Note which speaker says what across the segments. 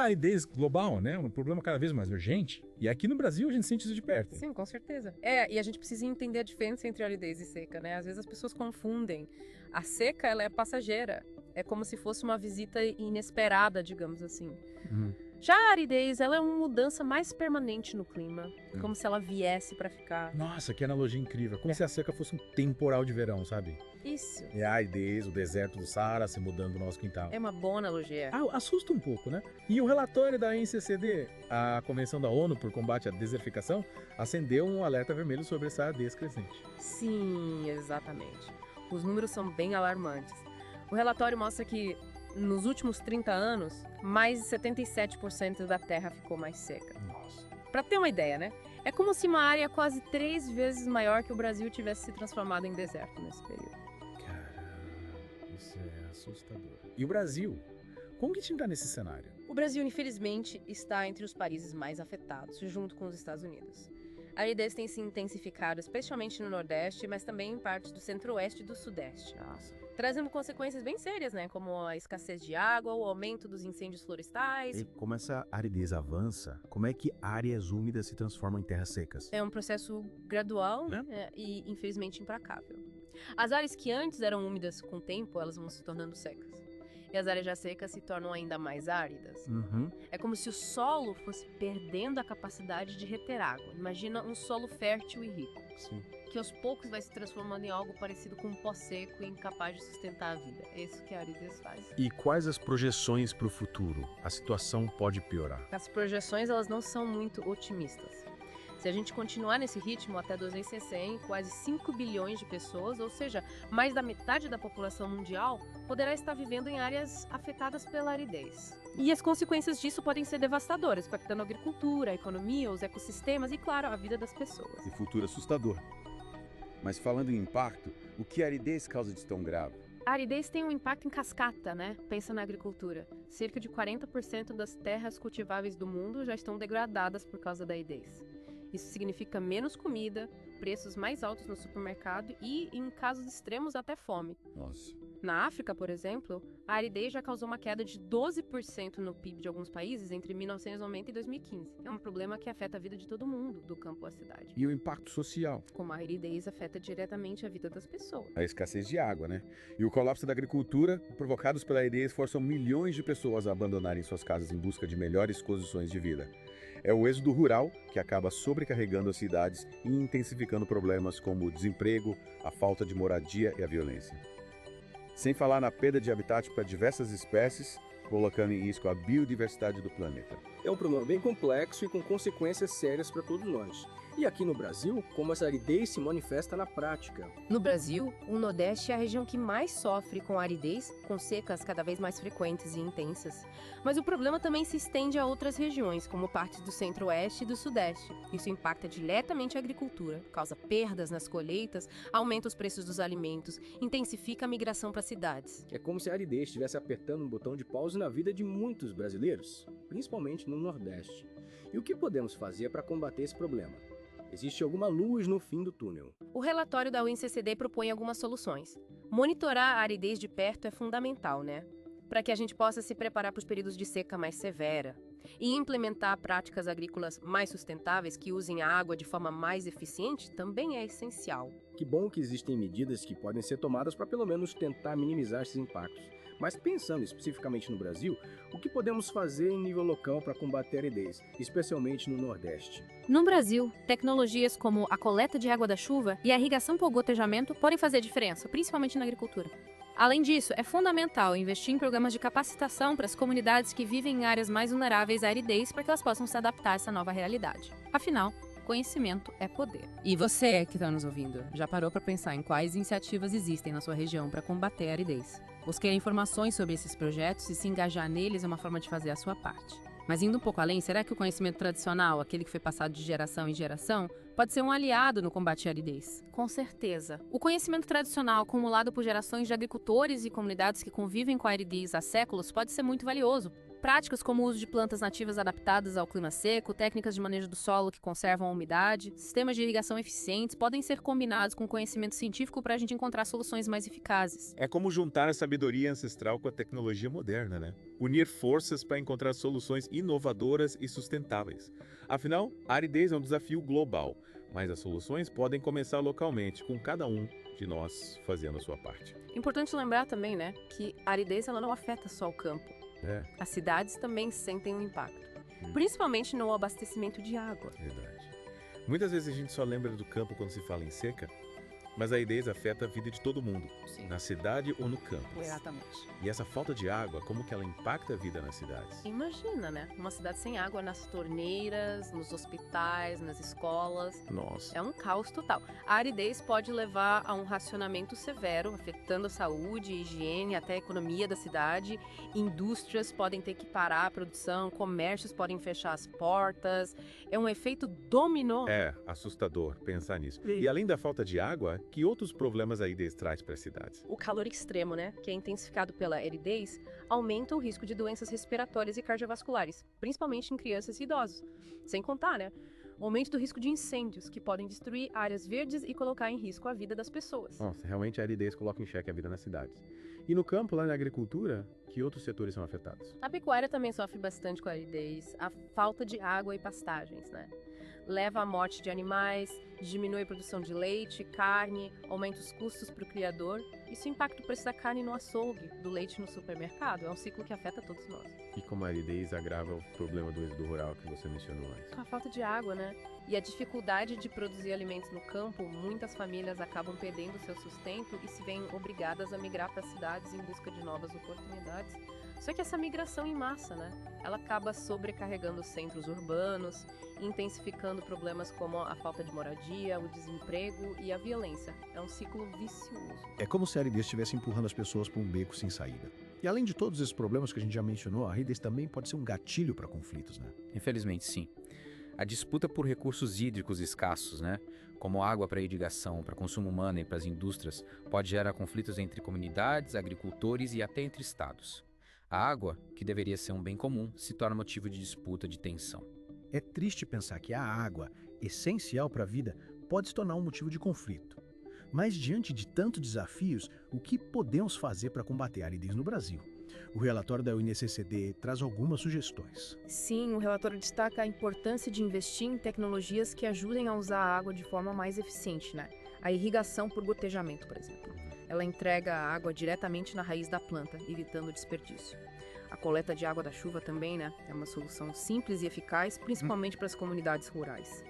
Speaker 1: aridez global, né? Um problema cada vez mais urgente. E aqui no Brasil a gente sente isso de perto.
Speaker 2: Sim, com certeza. E a gente precisa entender a diferença entre aridez e seca, né? Às vezes as pessoas confundem. A seca, ela é passageira. É como se fosse uma visita inesperada, digamos assim. Já a aridez, ela é uma mudança mais permanente no clima. Como se ela viesse para ficar.
Speaker 1: Nossa, que analogia incrível. Como se a seca fosse um temporal de verão, sabe?
Speaker 2: Isso.
Speaker 1: É a aridez, o deserto do Saara se mudando no nosso quintal.
Speaker 2: É uma boa analogia.
Speaker 1: Assusta um pouco, né? E o relatório da NCCD, a Convenção da ONU por Combate à Desertificação, acendeu um alerta vermelho sobre essa aridez crescente.
Speaker 2: Sim, exatamente. Os números são bem alarmantes. O relatório mostra que, nos últimos 30 anos, mais de 77% da terra ficou mais seca.
Speaker 1: Nossa.
Speaker 2: Pra ter uma ideia, né? É como se uma área quase 3 vezes maior que o Brasil tivesse se transformado em deserto nesse período.
Speaker 1: Caramba, isso é assustador. E o Brasil? Como que a gente tá nesse cenário?
Speaker 2: O Brasil, infelizmente, está entre os países mais afetados, junto com os Estados Unidos. A aridez tem se intensificado, especialmente no Nordeste, mas também em partes do Centro-Oeste e do Sudeste.
Speaker 1: Nossa.
Speaker 2: Trazendo consequências bem sérias, né? Como a escassez de água, o aumento dos incêndios florestais.
Speaker 3: E como essa aridez avança, como é que áreas úmidas se transformam em terras secas?
Speaker 2: É um processo gradual, né? E, infelizmente, implacável. As áreas que antes eram úmidas com o tempo, elas vão se tornando secas. E as áreas já secas se tornam ainda mais áridas. É como se o solo fosse perdendo a capacidade de reter água. Imagina um solo fértil e rico.
Speaker 3: Sim.
Speaker 2: Que aos poucos vai se transformando em algo parecido com um pó seco e incapaz de sustentar a vida. É isso que a aridez faz.
Speaker 3: E quais as projeções para o futuro? A situação pode piorar.
Speaker 2: As projeções, elas não são muito otimistas. Se a gente continuar nesse ritmo até 2160, quase 5 bilhões de pessoas, ou seja, mais da metade da população mundial, poderá estar vivendo em áreas afetadas pela aridez. E as consequências disso podem ser devastadoras, impactando a agricultura, a economia, os ecossistemas e, claro, a vida das pessoas.
Speaker 4: E futuro assustador. Mas falando em impacto, o que a aridez causa de tão grave?
Speaker 2: A aridez tem um impacto em cascata, né? Pensa na agricultura. Cerca de 40% das terras cultiváveis do mundo já estão degradadas por causa da aridez. Isso significa menos comida, preços mais altos no supermercado e, em casos extremos, até fome.
Speaker 4: Nossa.
Speaker 2: Na África, por exemplo, a aridez já causou uma queda de 12% no PIB de alguns países entre 1990 e 2015. É um problema que afeta a vida de todo mundo, do campo à cidade.
Speaker 4: E o impacto social?
Speaker 2: Como a aridez afeta diretamente a vida das pessoas.
Speaker 4: A escassez de água, né? E o colapso da agricultura, provocados pela aridez, forçam milhões de pessoas a abandonarem suas casas em busca de melhores condições de vida. É o êxodo rural que acaba sobrecarregando as cidades e intensificando problemas como o desemprego, a falta de moradia e a violência. Sem falar na perda de habitat para diversas espécies, colocando em risco a biodiversidade do planeta.
Speaker 5: É um problema bem complexo e com consequências sérias para todos nós. E aqui no Brasil, como essa aridez se manifesta na prática?
Speaker 2: No Brasil, o Nordeste é a região que mais sofre com a aridez, com secas cada vez mais frequentes e intensas. Mas o problema também se estende a outras regiões, como partes do Centro-Oeste e do Sudeste. Isso impacta diretamente a agricultura, causa perdas nas colheitas, aumenta os preços dos alimentos, intensifica a migração para cidades.
Speaker 5: É como se a aridez estivesse apertando um botão de pause na vida de muitos brasileiros, principalmente no Nordeste. E o que podemos fazer para combater esse problema? Existe alguma luz no fim do túnel?
Speaker 2: O relatório da UNCCD propõe algumas soluções. Monitorar a aridez de perto é fundamental, né? Para que a gente possa se preparar para os períodos de seca mais severa. E implementar práticas agrícolas mais sustentáveis que usem a água de forma mais eficiente também é essencial.
Speaker 5: Que bom que existem medidas que podem ser tomadas para pelo menos tentar minimizar esses impactos. Mas pensando especificamente no Brasil, o que podemos fazer em nível local para combater a aridez, especialmente no Nordeste?
Speaker 6: No Brasil, tecnologias como a coleta de água da chuva e a irrigação por gotejamento podem fazer diferença, principalmente na agricultura. Além disso, é fundamental investir em programas de capacitação para as comunidades que vivem em áreas mais vulneráveis à aridez para que elas possam se adaptar a essa nova realidade. Afinal, conhecimento é poder.
Speaker 7: E você que está nos ouvindo, já parou para pensar em quais iniciativas existem na sua região para combater a aridez? Buscar informações sobre esses projetos e se engajar neles é uma forma de fazer a sua parte. Mas indo um pouco além, será que o conhecimento tradicional, aquele que foi passado de geração em geração, pode ser um aliado no combate à aridez?
Speaker 6: Com certeza. O conhecimento tradicional acumulado por gerações de agricultores e comunidades que convivem com a aridez há séculos pode ser muito valioso. Práticas como o uso de plantas nativas adaptadas ao clima seco, técnicas de manejo do solo que conservam a umidade, sistemas de irrigação eficientes podem ser combinados com conhecimento científico para a gente encontrar soluções mais eficazes.
Speaker 8: É como juntar a sabedoria ancestral com a tecnologia moderna, né? Unir forças para encontrar soluções inovadoras e sustentáveis. Afinal, a aridez é um desafio global, mas as soluções podem começar localmente, com cada um de nós fazendo a sua parte.
Speaker 2: Importante lembrar também, né, que a aridez ela não afeta só o campo. As cidades também sentem um impacto, principalmente no abastecimento de água.
Speaker 8: Verdade. Muitas vezes a gente só lembra do campo quando se fala em seca, mas a aridez afeta a vida de todo mundo,
Speaker 7: Sim.
Speaker 8: na cidade ou no campo.
Speaker 7: Exatamente.
Speaker 8: E essa falta de água, como que ela impacta a vida nas cidades?
Speaker 2: Imagina, né? Uma cidade sem água nas torneiras, nos hospitais, nas escolas.
Speaker 8: Nossa.
Speaker 2: É um caos total. A aridez pode levar a um racionamento severo, afetando a saúde, a higiene, até a economia da cidade. Indústrias podem ter que parar a produção, comércios podem fechar as portas. É um efeito dominó.
Speaker 8: É assustador pensar nisso. E além da falta de água, que outros problemas a aridez traz para as cidades?
Speaker 2: O calor extremo, né, que é intensificado pela aridez, aumenta o risco de doenças respiratórias e cardiovasculares, principalmente em crianças e idosos. Sem contar, né, o aumento do risco de incêndios, que podem destruir áreas verdes e colocar em risco a vida das pessoas.
Speaker 4: Nossa, realmente a aridez coloca em xeque a vida nas cidades. E no campo, lá na agricultura, que outros setores são afetados?
Speaker 2: A pecuária também sofre bastante com a aridez, a falta de água e pastagens, né? Leva à morte de animais, diminui a produção de leite, carne, aumenta os custos para o criador. Isso impacta o preço da carne no açougue, do leite no supermercado. É um ciclo que afeta todos nós.
Speaker 4: E como a aridez agrava o problema do êxodo rural que você mencionou antes.
Speaker 2: Com a falta de água, né? E a dificuldade de produzir alimentos no campo, muitas famílias acabam perdendo seu sustento e se veem obrigadas a migrar para as cidades em busca de novas oportunidades. Só que essa migração em massa, né? Ela acaba sobrecarregando os centros urbanos, intensificando problemas como a falta de moradia, o desemprego e a violência. É um ciclo vicioso.
Speaker 3: É como se a aridez estivesse empurrando as pessoas para um beco sem saída. E além de todos esses problemas que a gente já mencionou, a aridez também pode ser um gatilho para conflitos, né?
Speaker 9: Infelizmente, sim. A disputa por recursos hídricos escassos, né, como água para irrigação, para consumo humano e para as indústrias, pode gerar conflitos entre comunidades, agricultores e até entre estados. A água, que deveria ser um bem comum, se torna motivo de disputa, de tensão.
Speaker 3: É triste pensar que a água, essencial para a vida, pode se tornar um motivo de conflito. Mas diante de tantos desafios, o que podemos fazer para combater a aridez no Brasil? O relatório da UNCCD traz algumas sugestões.
Speaker 2: Sim, o relatório destaca a importância de investir em tecnologias que ajudem a usar a água de forma mais eficiente, né? A irrigação por gotejamento, por exemplo. Ela entrega a água diretamente na raiz da planta, evitando o desperdício. A coleta de água da chuva também, né? É uma solução simples e eficaz, principalmente para as comunidades rurais.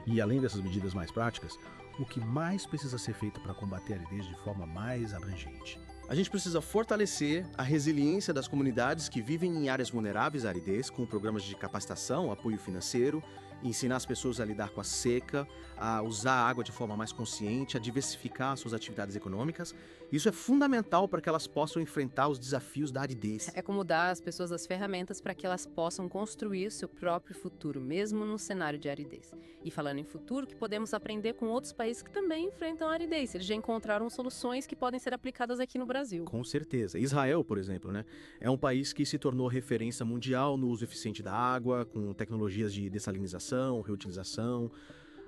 Speaker 3: E além dessas medidas mais práticas, o que mais precisa ser feito para combater a aridez de forma mais abrangente?
Speaker 5: A gente precisa fortalecer a resiliência das comunidades que vivem em áreas vulneráveis à aridez, com programas de capacitação, apoio financeiro, ensinar as pessoas a lidar com a seca, a usar a água de forma mais consciente, a diversificar suas atividades econômicas. Isso é fundamental para que elas possam enfrentar os desafios da aridez.
Speaker 2: É como dar às pessoas as ferramentas para que elas possam construir seu próprio futuro, mesmo no cenário de aridez. E falando em futuro, que podemos aprender com outros países que também enfrentam a aridez. Eles já encontraram soluções que podem ser aplicadas aqui no Brasil.
Speaker 5: Com certeza. Israel, por exemplo, né, é um país que se tornou referência mundial no uso eficiente da água, com tecnologias de dessalinização, reutilização.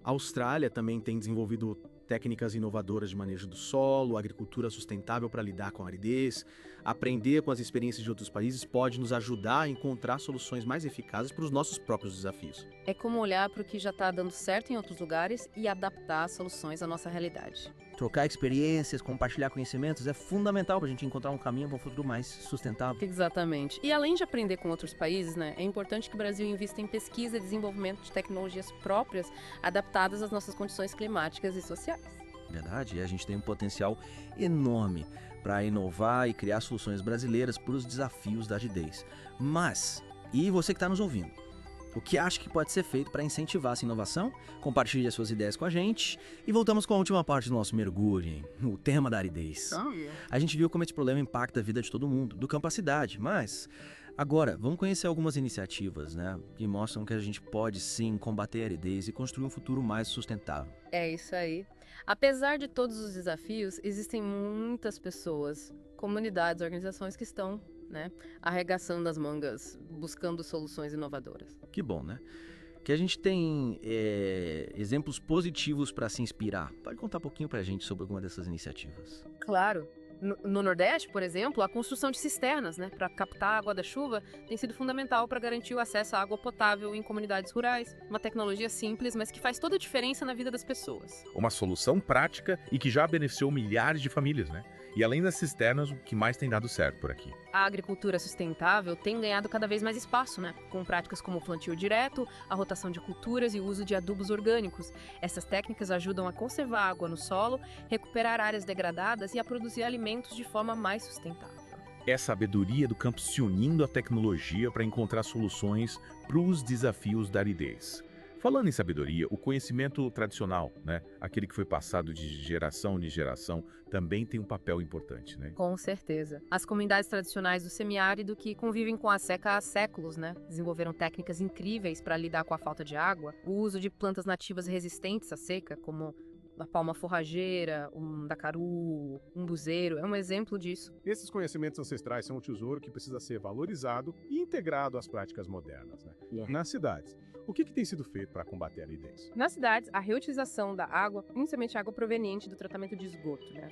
Speaker 5: A Austrália também tem desenvolvido técnicas inovadoras de manejo do solo, agricultura sustentável para lidar com a aridez. Aprender com as experiências de outros países pode nos ajudar a encontrar soluções mais eficazes para os nossos próprios desafios.
Speaker 2: É como olhar para o que já está dando certo em outros lugares e adaptar as soluções à nossa realidade.
Speaker 10: Trocar experiências, compartilhar conhecimentos é fundamental para a gente encontrar um caminho para um futuro mais sustentável.
Speaker 2: Exatamente. E além de aprender com outros países, né, é importante que o Brasil invista em pesquisa e desenvolvimento de tecnologias próprias adaptadas às nossas condições climáticas e sociais.
Speaker 10: Verdade, e a gente tem um potencial enorme para inovar e criar soluções brasileiras para os desafios da aridez. Mas, e você que está nos ouvindo? O que acha que pode ser feito para incentivar essa inovação? Compartilhe as suas ideias com a gente. E voltamos com a última parte do nosso mergulho, hein? O tema da aridez. A gente viu como esse problema impacta a vida de todo mundo, do campo à cidade, mas agora vamos conhecer algumas iniciativas, né? Que mostram que a gente pode sim combater a aridez e construir um futuro mais sustentável.
Speaker 2: É isso aí. Apesar de todos os desafios, existem muitas pessoas, comunidades, organizações que estão né, arregaçando as mangas, buscando soluções inovadoras.
Speaker 10: Que bom, né? Que a gente tem exemplos positivos para se inspirar. Pode contar um pouquinho para a gente sobre alguma dessas iniciativas?
Speaker 2: Claro. No Nordeste, por exemplo, a construção de cisternas, né, para captar a água da chuva tem sido fundamental para garantir o acesso à água potável em comunidades rurais. Uma tecnologia simples, mas que faz toda a diferença na vida das pessoas.
Speaker 8: Uma solução prática e que já beneficiou milhares de famílias, né? E além das cisternas, o que mais tem dado certo por aqui?
Speaker 2: A agricultura sustentável tem ganhado cada vez mais espaço, né? Com práticas como o plantio direto, a rotação de culturas e o uso de adubos orgânicos. Essas técnicas ajudam a conservar a água no solo, recuperar áreas degradadas e a produzir alimentos de forma mais sustentável.
Speaker 8: É sabedoria do campo se unindo à tecnologia para encontrar soluções para os desafios da aridez. Falando em sabedoria, o conhecimento tradicional, né, aquele que foi passado de geração em geração, também tem um papel importante, né?
Speaker 2: Com certeza. As comunidades tradicionais do semiárido que convivem com a seca há séculos, né, desenvolveram técnicas incríveis para lidar com a falta de água. O uso de plantas nativas resistentes à seca, como a palma forrageira, um dacaru, um buzeiro, é um exemplo disso.
Speaker 11: Esses conhecimentos ancestrais são um tesouro que precisa ser valorizado e integrado às práticas modernas, né? Nas cidades, o que tem sido feito para combater a aridez?
Speaker 2: Nas cidades, a reutilização da água, principalmente água proveniente do tratamento de esgoto, né,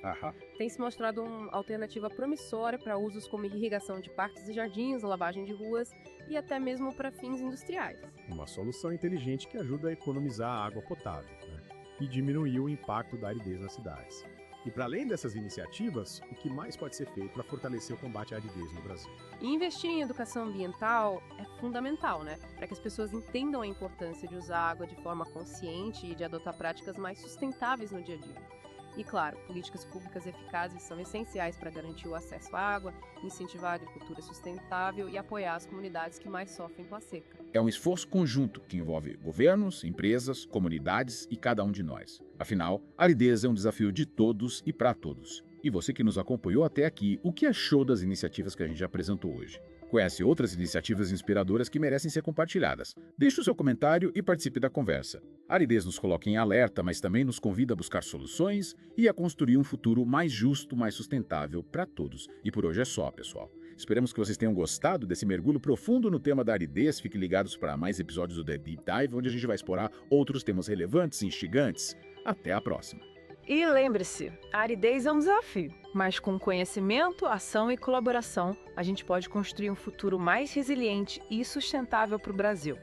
Speaker 2: tem se mostrado uma alternativa promissora para usos como irrigação de parques e jardins, lavagem de ruas e até mesmo para fins industriais.
Speaker 11: Uma solução inteligente que ajuda a economizar a água potável, né? E diminuir o impacto da aridez nas cidades. E para além dessas iniciativas, o que mais pode ser feito para fortalecer o combate à aridez no Brasil?
Speaker 2: E investir em educação ambiental é fundamental, né? Para que as pessoas entendam a importância de usar água de forma consciente e de adotar práticas mais sustentáveis no dia a dia. E claro, políticas públicas eficazes são essenciais para garantir o acesso à água, incentivar a agricultura sustentável e apoiar as comunidades que mais sofrem com a seca.
Speaker 12: É um esforço conjunto que envolve governos, empresas, comunidades e cada um de nós. Afinal, a aridez é um desafio de todos e para todos. E você que nos acompanhou até aqui, o que achou das iniciativas que a gente apresentou hoje? Conhece outras iniciativas inspiradoras que merecem ser compartilhadas? Deixe o seu comentário e participe da conversa. A aridez nos coloca em alerta, mas também nos convida a buscar soluções e a construir um futuro mais justo, mais sustentável para todos. E por hoje é só, pessoal. Esperamos que vocês tenham gostado desse mergulho profundo no tema da aridez. Fiquem ligados para mais episódios do The Deep Dive, onde a gente vai explorar outros temas relevantes e instigantes. Até a próxima!
Speaker 13: E lembre-se, a aridez é um desafio, mas com conhecimento, ação e colaboração, a gente pode construir um futuro mais resiliente e sustentável para o Brasil.